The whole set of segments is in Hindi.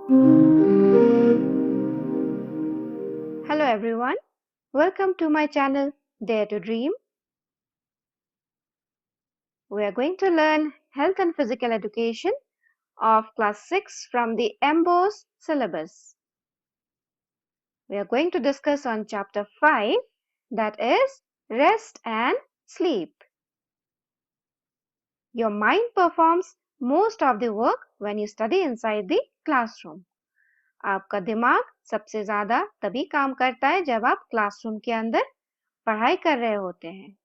Hello everyone, welcome to my channel Dare to Dream. We are going to learn health and physical education of class 6 from the MBOS syllabus. We are going to discuss on chapter 5, that is rest and sleep. Your mind performs most of the work when you study inside the classroom. आपका दिमाग सबसे ज्यादा तभी काम करता है जब आप क्लासरूम के अंदर पढ़ाई कर रहे होते हैं.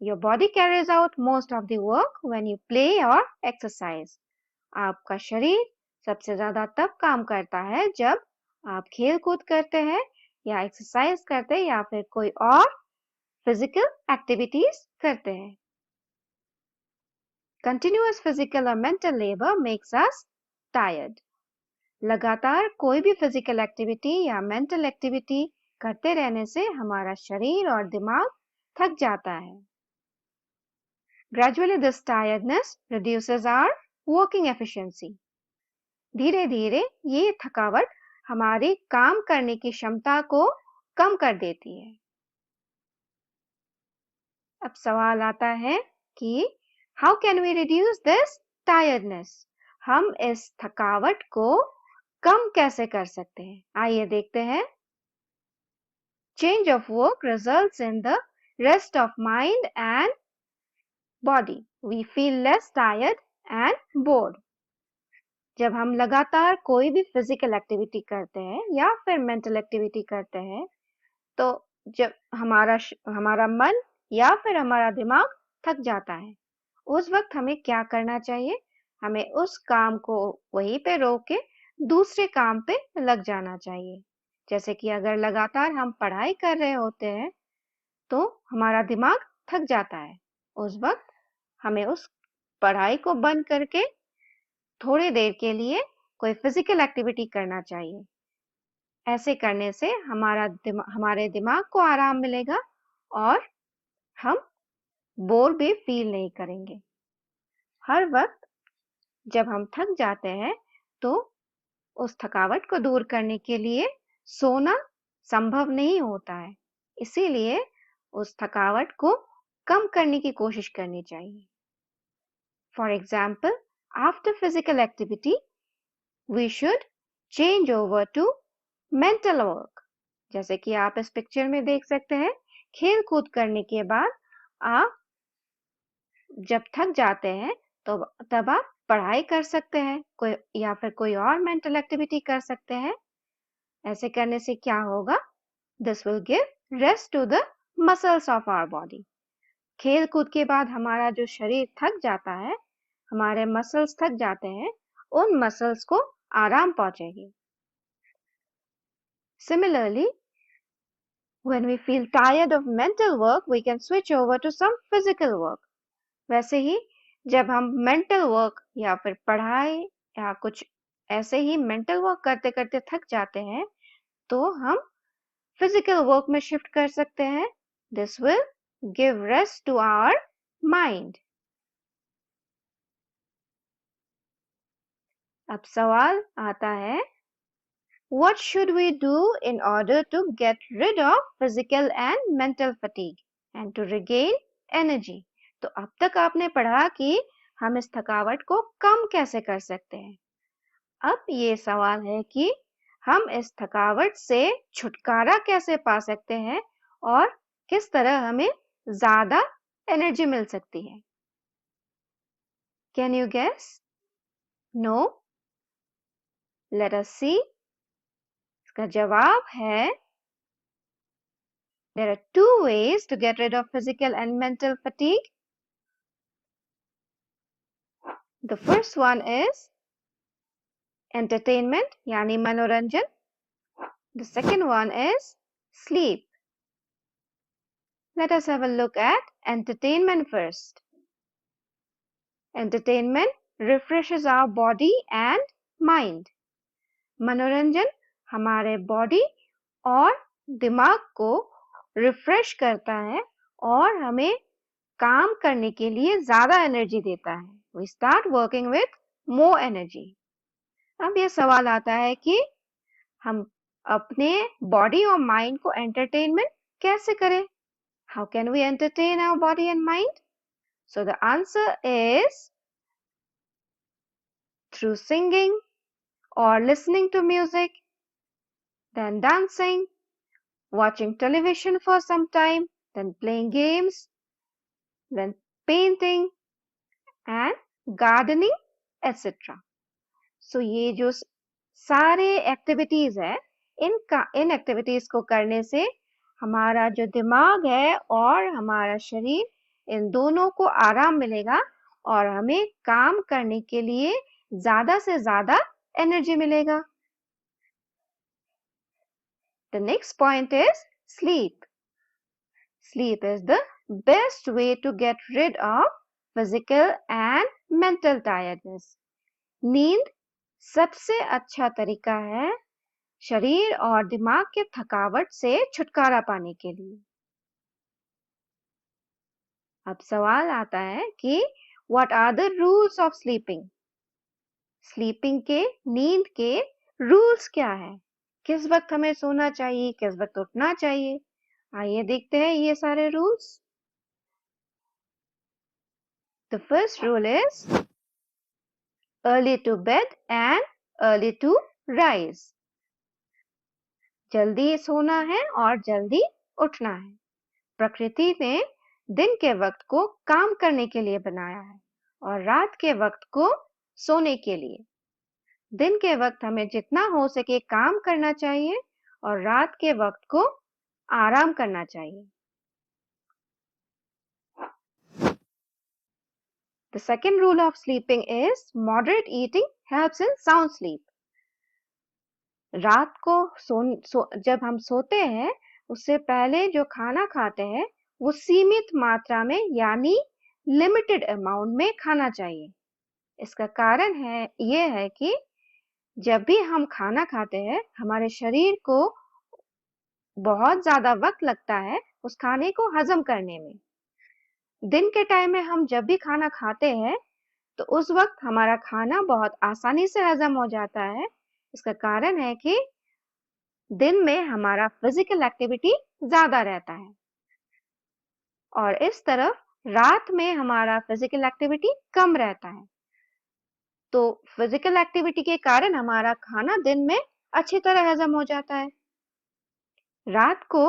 Your body carries out most of the work when you play or exercise. आपका शरीर सबसे ज्यादा तब काम करता है जब आप खेल कूद करते हैं या एक्सरसाइज करते हैं या फिर कोई और फिजिकल एक्टिविटीज करते हैं. Continuous physical or mental labor makes us tired. लगातार कोई भी फिजिकल एक्टिविटी या मेंटल एक्टिविटी करते रहने से हमारा शरीर और दिमाग थक जाता है. Gradually this tiredness reduces our working efficiency. धीरे धीरे ये थकावट हमारी काम करने की क्षमता को कम कर देती है. अब सवाल आता है कि how can we reduce this tiredness? हम इस थकावट को कम कैसे कर सकते हैं? आइए देखते हैं. Change of work results in the rest of mind and body. We feel less tired and bored. जब हम लगातार कोई भी फिजिकल एक्टिविटी करते हैं या फिर मेंटल एक्टिविटी करते हैं तो जब हमारा मन या फिर हमारा दिमाग थक जाता है, उस वक्त हमें क्या करना चाहिए? हमें उस काम को वहीं पे रोक के दूसरे काम पे लग जाना चाहिए. जैसे कि अगर लगातार हम पढ़ाई कर रहे होते हैं तो हमारा दिमाग थक जाता है. उस वक्त हमें उस पढ़ाई को बंद करके थोड़ी देर के लिए कोई फिजिकल एक्टिविटी करना चाहिए. ऐसे करने से हमारे दिमाग को आराम मिलेगा और हम बोर भी फील नहीं करेंगे. हर वक्त जब हम थक जाते हैं तो उस थकावट को दूर करने के लिए सोना संभव नहीं होता है. इसीलिए उस थकावट को कम करने की कोशिश करनी चाहिए. For example, after physical activity, we should change over to mental work. जैसे कि आप इस पिक्चर में देख सकते हैं, खेल कूद करने के बाद आप जब थक जाते हैं तो तब आप पढ़ाई कर सकते हैं कोई या फिर कोई और मेंटल एक्टिविटी कर सकते हैं. ऐसे करने से क्या होगा? This will give rest to the muscles of our body. खेल कूद के बाद हमारा जो शरीर थक जाता है, हमारे मसल्स थक जाते हैं, उन मसल्स को आराम पहुंचेगी. Similarly, when we feel tired of mental work, we can switch over to some physical work. वैसे ही जब हम मेंटल वर्क या फिर पढ़ाई या कुछ ऐसे ही मेंटल वर्क करते करते थक जाते हैं तो हम फिजिकल वर्क में शिफ्ट कर सकते हैं. This will give rest to our mind. अब सवाल आता है, what should we do in order to get rid of physical and mental fatigue and to regain energy? तो अब तक आपने पढ़ा कि हम इस थकावट को कम कैसे कर सकते हैं. अब ये सवाल है कि हम इस थकावट से छुटकारा कैसे पा सकते हैं और किस तरह हमें ज्यादा एनर्जी मिल सकती है. Can you guess? No? Let us see. इसका जवाब है, there are two ways to get rid of physical and mental fatigue. The first one is entertainment, यानी मनोरंजन. The second one is sleep. Let us have a look at entertainment first. Entertainment refreshes our body and mind. मनोरंजन हमारे बॉडी और दिमाग को रिफ्रेश करता है और हमें काम करने के लिए ज्यादा एनर्जी देता है. We start working with more energy. अब ये सवाल आता है कि हम अपने बॉडी और माइंड को एंटरटेनमेंट कैसे करें? How can we entertain our body and mind? So the answer is through singing or listening to music, then dancing, watching television for some time, then playing games, then painting and gardening, etc. So ये जो सारे एक्टिविटीज है, इन एक्टिविटीज को करने से हमारा जो दिमाग है और हमारा शरीर, इन दोनों को आराम मिलेगा और हमें काम करने के लिए ज्यादा से ज्यादा एनर्जी मिलेगा. The next point is sleep. Sleep is the best way to get rid of physical and mental tiredness. नींद सबसे अच्छा तरीका है शरीर और दिमाग के थकावट से छुटकारा पाने के लिए. अब सवाल आता है कि what are the rules of sleeping? Sleeping के, नींद के रूल्स क्या है? किस वक्त हमें सोना चाहिए, किस वक्त उठना चाहिए? आइए देखते हैं ये सारे rules. The first rule is early to bed and early to rise. जल्दी सोना है और जल्दी उठना है. प्रकृति ने दिन के वक्त को काम करने के लिए बनाया है और रात के वक्त को सोने के लिए. दिन के वक्त हमें जितना हो सके काम करना चाहिए और रात के वक्त को आराम करना चाहिए. The second rule of sleeping is moderate eating helps in sound sleep. रात को जब हम सोते हैं उससे पहले जो खाना खाते हैं वो सीमित मात्रा में यानी लिमिटेड अमाउंट में खाना चाहिए. इसका कारण ये है कि जब भी हम खाना खाते हैं हमारे शरीर को बहुत ज्यादा वक्त लगता है उस खाने को हजम करने में. दिन के टाइम में हम जब भी खाना खाते हैं तो उस वक्त हमारा खाना बहुत आसानी से हजम हो जाता है. इसका कारण है कि दिन में हमारा फिजिकल एक्टिविटी ज्यादा रहता है और इस तरफ रात में हमारा फिजिकल एक्टिविटी कम रहता है. तो फिजिकल एक्टिविटी के कारण हमारा खाना दिन में अच्छी तरह हजम हो जाता है. रात को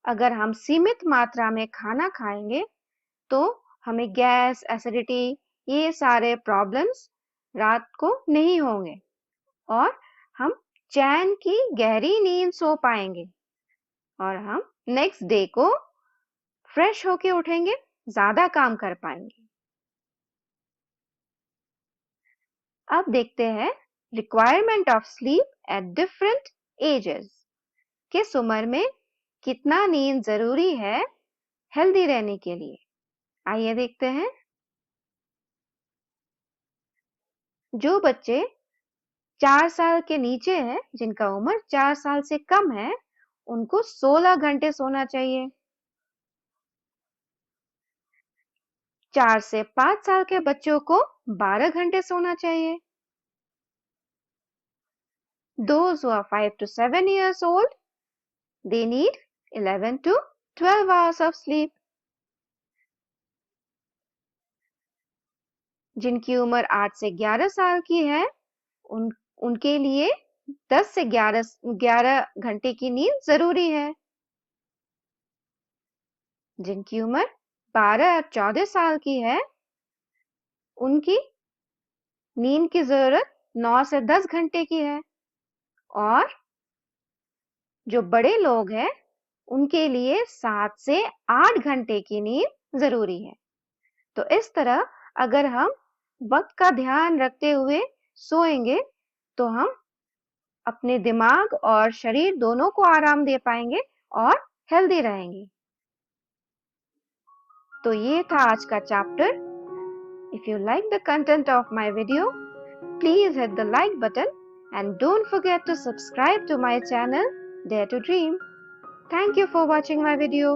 अगर हम सीमित मात्रा में खाना खाएंगे तो हमें गैस, एसिडिटी, ये सारे प्रॉब्लम्स रात को नहीं होंगे और हम चैन की गहरी नींद सो पाएंगे और हम नेक्स्ट डे को फ्रेश होके उठेंगे, ज्यादा काम कर पाएंगे. अब देखते हैं requirement of sleep at different ages. किस उम्र में कितना नींद जरूरी है हेल्दी रहने के लिए? आइए देखते हैं. जो बच्चे 4 साल के नीचे हैं, जिनका उम्र 4 साल से कम है, उनको 16 घंटे सोना चाहिए. 4 से 5 साल के बच्चों को 12 घंटे सोना चाहिए. Those who are 5 to 7 years old, they need 11 to 12 hours of sleep. जिनकी उम्र 8 से 11 साल की है उनके लिए 10 से 11 घंटे की नींद जरूरी है. जिनकी उम्र 12 और 14 साल की है उनकी नींद की जरूरत 9 से 10 घंटे की है और जो बड़े लोग हैं उनके लिए 7 से 8 घंटे की नींद जरूरी है. तो इस तरह अगर हम वक्त का ध्यान रखते हुए सोएंगे तो हम अपने दिमाग और शरीर दोनों को आराम दे पाएंगे और हेल्दी रहेंगे. तो ये था आज का chapter. If you like the content of my video, please hit the like button and don't forget to subscribe to my channel Dare to Dream. Thank you for watching my video.